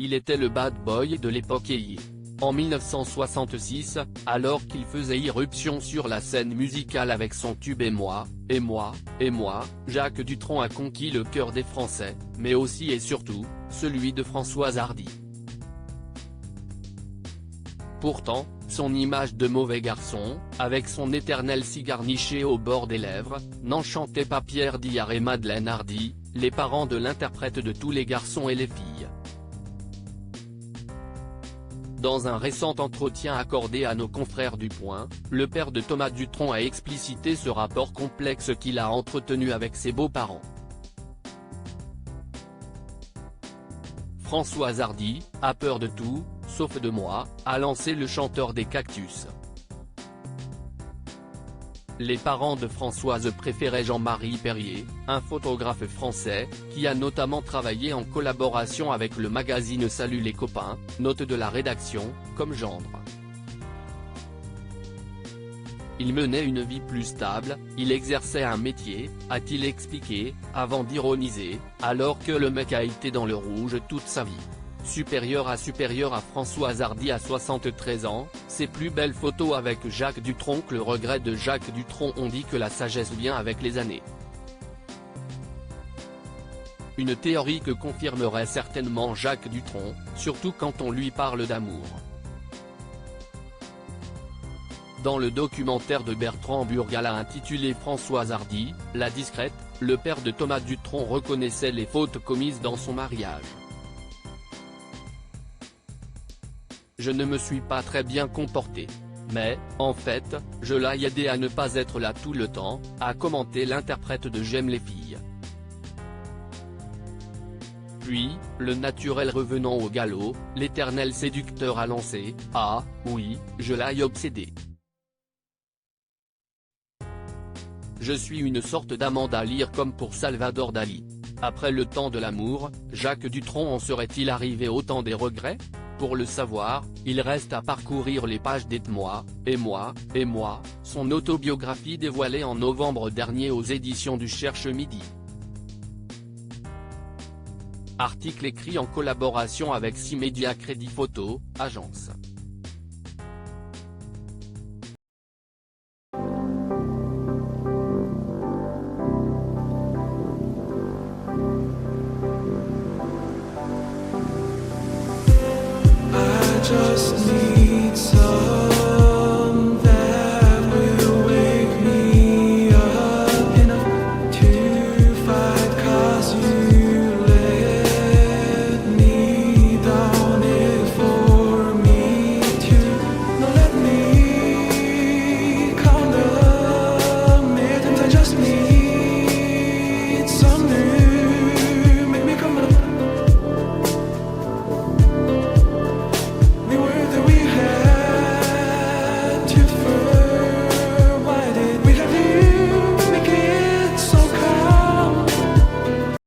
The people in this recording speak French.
il était le bad boy de l'époque et en 1966, alors qu'il faisait irruption sur la scène musicale avec son tube Et moi, et moi, et moi, Jacques Dutronc a conquis le cœur des Français, mais aussi et surtout, celui de Françoise Hardy. Pourtant, son image de mauvais garçon, avec son éternel cigare niché au bord des lèvres, n'enchantait pas Pierre Diard et Madeleine Hardy, les parents de l'interprète de Tous les garçons et les filles. Dans un récent entretien accordé à nos confrères du Point, le père de Thomas Dutronc a explicité ce rapport complexe qu'il a entretenu avec ses beaux-parents. Françoise Hardy a peur de tout, sauf de moi, a lancé le chanteur des Cactus. Les parents de Françoise préféraient Jean-Marie Perrier, un photographe français, qui a notamment travaillé en collaboration avec le magazine Salut les copains, note de la rédaction, comme gendre. Il menait une vie plus stable, il exerçait un métier, a-t-il expliqué, avant d'ironiser, alors que le mec a été dans le rouge toute sa vie. Supérieur à Françoise Hardy à 73 ans, ses plus belles photos avec Jacques Dutronc. Le regret de Jacques Dutronc: on dit que la sagesse vient avec les années. Une théorie que confirmerait certainement Jacques Dutronc, surtout quand on lui parle d'amour. Dans le documentaire de Bertrand Burgala intitulé Françoise Hardy, la discrète, le père de Thomas Dutronc reconnaissait les fautes commises dans son mariage. Je ne me suis pas très bien comporté. Mais, en fait, je l'ai aidé à ne pas être là tout le temps, a commenté l'interprète de J'aime les filles. Puis, le naturel revenant au galop, l'éternel séducteur a lancé « Ah, oui, je l'ai obsédé. Je suis une sorte d'Amanda Lear comme pour Salvador Dali. » Après le temps de l'amour, Jacques Dutronc en serait-il arrivé autant des regrets? Pour le savoir, il reste à parcourir les pages d'Aide-moi, et moi, et moi, son autobiographie dévoilée en novembre dernier aux éditions du Cherche Midi. Article écrit en collaboration avec 6 Médias Crédit Photo, agence.